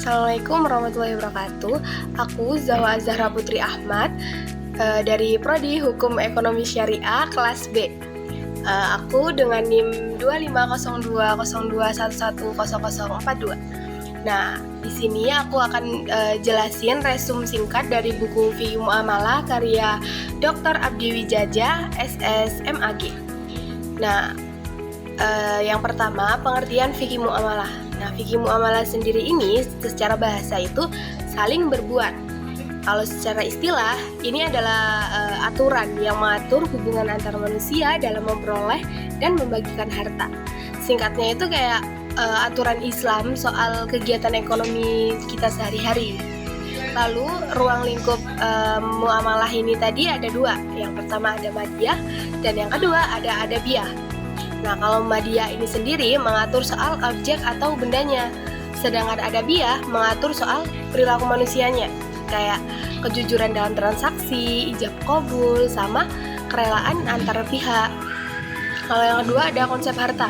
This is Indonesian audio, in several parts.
Assalamualaikum warahmatullahi wabarakatuh. Aku Zawa Zahra Putri Ahmad dari Prodi Hukum Ekonomi Syariah kelas B. Aku dengan NIM 250202110042. Nah, di sini aku akan jelasin resum singkat dari buku Fiqih Muamalah karya Dr. Abdi Wijaja, SSMAG. Nah, yang pertama, pengertian fikih muamalah. Nah, fikih muamalah sendiri ini secara bahasa itu saling berbuat. Kalau secara istilah, ini adalah aturan yang mengatur hubungan antar manusia dalam memperoleh dan membagikan harta. Singkatnya itu kayak aturan Islam soal kegiatan ekonomi kita sehari-hari. Lalu ruang lingkup muamalah ini tadi ada dua. Yang pertama ada madiyah dan yang kedua ada adabiyah. Nah, kalau madiyah ini sendiri mengatur soal objek atau bendanya, sedangkan adabiyah mengatur soal perilaku manusianya, kayak kejujuran dalam transaksi, ijab qabul, sama kerelaan antara pihak. Kalau yang kedua ada konsep harta.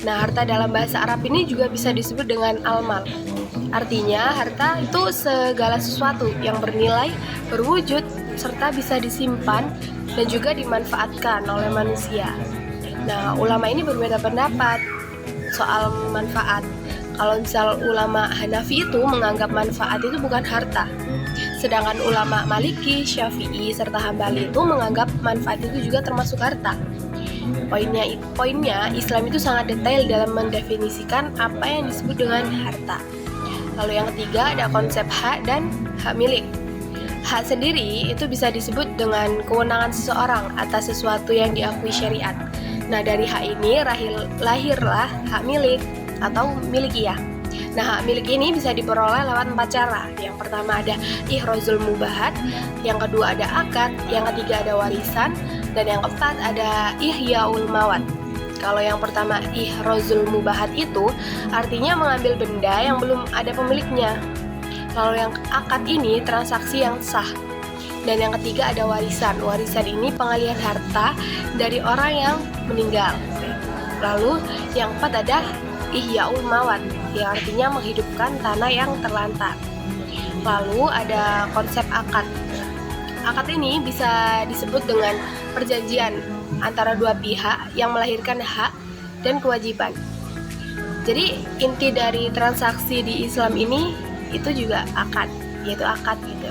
Nah, harta dalam bahasa Arab ini juga bisa disebut dengan al-mal. Artinya, harta itu segala sesuatu yang bernilai, berwujud, serta bisa disimpan dan juga dimanfaatkan oleh manusia. Nah, ulama ini berbeda pendapat soal manfaat. Kalau misal ulama Hanafi itu menganggap manfaat itu bukan harta. Sedangkan ulama Maliki, Syafi'i, serta Hambali itu menganggap manfaat itu juga termasuk harta. Poinnya Islam itu sangat detail dalam mendefinisikan apa yang disebut dengan harta. Lalu yang ketiga ada konsep hak dan hak milik. Hak sendiri itu bisa disebut dengan kewenangan seseorang atas sesuatu yang diakui syariat. Nah, dari hak ini lahirlah hak milik atau milikiyah. Nah, hak milik ini bisa diperoleh lewat 4 cara. Yang pertama ada ihrozul mubahat, yang kedua ada akad, yang ketiga ada warisan, dan yang keempat ada ihyaul mawat. Kalau yang pertama ihrozul mubahat itu artinya mengambil benda yang belum ada pemiliknya. Lalu yang akad ini transaksi yang sah. Dan yang ketiga ada warisan. Warisan ini pengalihan harta dari orang yang meninggal. Lalu yang keempat ada ihyaul mawat, yang artinya menghidupkan tanah yang terlantar. Lalu ada konsep akad. Akad ini bisa disebut dengan perjanjian antara dua pihak yang melahirkan hak dan kewajiban. Jadi inti dari transaksi di Islam ini itu juga akad, yaitu akad gitu.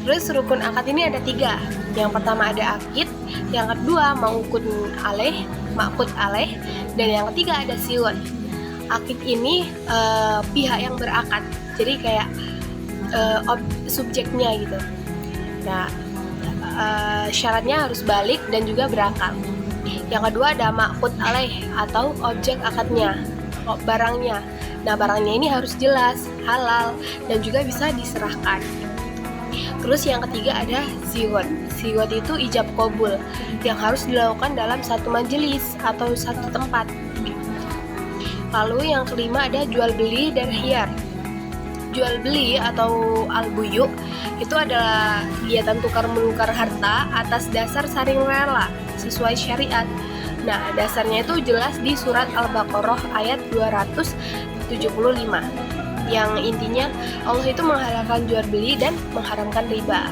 Terus rukun akad ini ada 3. Yang pertama ada akid, yang kedua ma'qud alaih, dan yang ketiga ada siwon. Akid ini pihak yang berakad, jadi kayak subjeknya gitu. Nah, syaratnya harus balik dan juga berakal. Yang kedua ada ma'qud alaih atau objek akadnya, barangnya. Nah, barangnya ini harus jelas, halal, dan juga bisa diserahkan. Terus yang ketiga ada ziwat. Ziwat itu ijab qabul yang harus dilakukan dalam satu majelis atau satu tempat. Lalu yang kelima ada jual beli dan khiyar. Jual beli atau al-buyu itu adalah kegiatan tukar menukar harta atas dasar saling rela sesuai syariat. Nah, dasarnya itu jelas di surat Al-Baqarah ayat 275. Yang intinya Allah itu menghalalkan jual beli dan mengharamkan riba.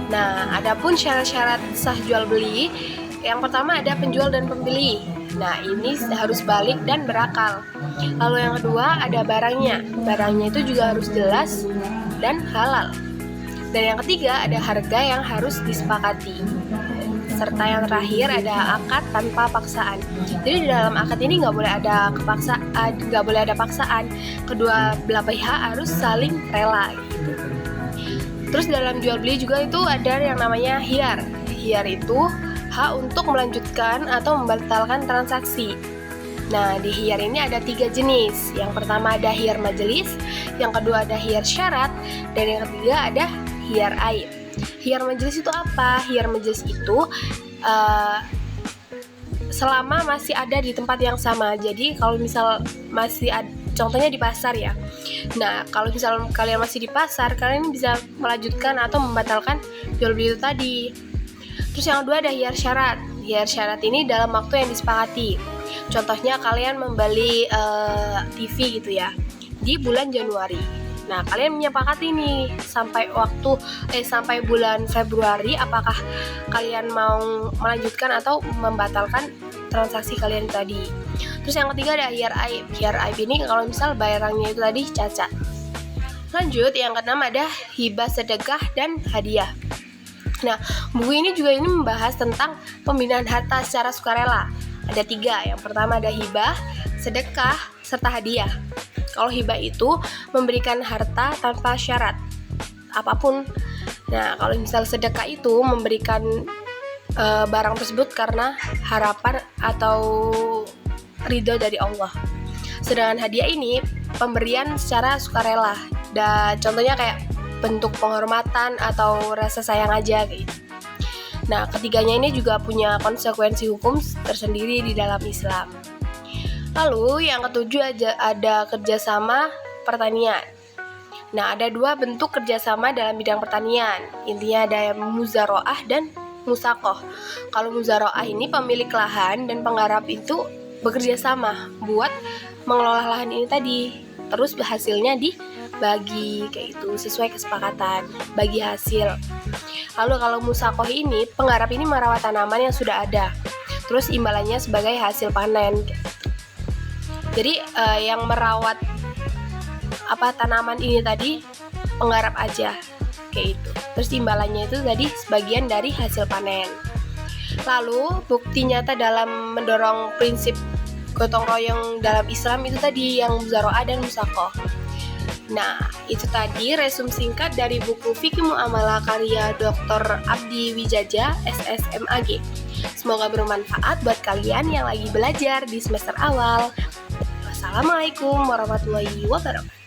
Nah, adapun syarat-syarat sah jual beli, yang pertama ada penjual dan pembeli. Nah, ini harus balik dan berakal. Lalu yang kedua ada barangnya. Barangnya itu juga harus jelas dan halal. Dan yang ketiga ada harga yang harus disepakati. Serta yang terakhir ada akad tanpa paksaan. Jadi di dalam akad ini nggak boleh ada paksaan. Kedua belah pihak harus saling rela gitu. Terus dalam jual beli juga itu ada yang namanya khiyar. Khiyar itu hak untuk melanjutkan atau membatalkan transaksi. Nah, di khiyar ini ada 3 jenis. Yang pertama ada khiyar majelis, yang kedua ada khiyar syarat, dan yang ketiga ada khiyar aib. Khiyar majelis itu apa? Khiyar majelis itu selama masih ada di tempat yang sama. Jadi kalau misal masih ada, contohnya di pasar ya. Nah, kalau misal kalian masih di pasar, kalian bisa melanjutkan atau membatalkan jual beli itu tadi. Terus yang kedua ada khiyar syarat. Khiyar syarat ini dalam waktu yang disepakati. Contohnya kalian membeli TV gitu ya. di bulan Januari. Nah, kalian menyepakati nih sampai bulan Februari apakah kalian mau melanjutkan atau membatalkan transaksi kalian tadi. Terus yang ketiga ada hiyar aib. Hiyar aib ini kalau misal barangnya itu tadi cacat. Lanjut, yang keenam ada hibah, sedekah, dan hadiah. Nah, buku ini juga membahas tentang pembinaan harta secara sukarela. Ada 3. Yang pertama ada hibah, sedekah, serta hadiah. Kalau hibah itu memberikan harta tanpa syarat apapun. Nah, kalau misal sedekah itu memberikan barang tersebut karena harapan atau ridho dari Allah. Sedangkan hadiah ini pemberian secara sukarela. Dan contohnya kayak bentuk penghormatan atau rasa sayang aja gitu. Nah, ketiganya ini juga punya konsekuensi hukum tersendiri di dalam Islam. Lalu yang ketujuh ada kerjasama pertanian. Nah, ada 2 bentuk kerjasama dalam bidang pertanian. Intinya ada muzaroah dan musakoh. Kalau muzaroah ini pemilik lahan dan penggarap itu bekerja sama buat mengelola lahan ini tadi. Terus hasilnya dibagi kayak itu sesuai kesepakatan, bagi hasil. Lalu kalau musakoh ini, penggarap ini merawat tanaman yang sudah ada. Terus imbalannya sebagai hasil panen. Jadi yang merawat tanaman ini tadi penggarap aja kayak itu. Terus imbalannya itu tadi sebagian dari hasil panen. Lalu bukti nyata dalam mendorong prinsip gotong royong dalam Islam itu tadi yang muzaroah dan musakoh. Nah, itu tadi resum singkat dari buku Fikih Muamalah karya Dr. Abdi Wijaja SSMAG. Semoga bermanfaat buat kalian yang lagi belajar di semester awal. Assalamualaikum warahmatullahi wabarakatuh.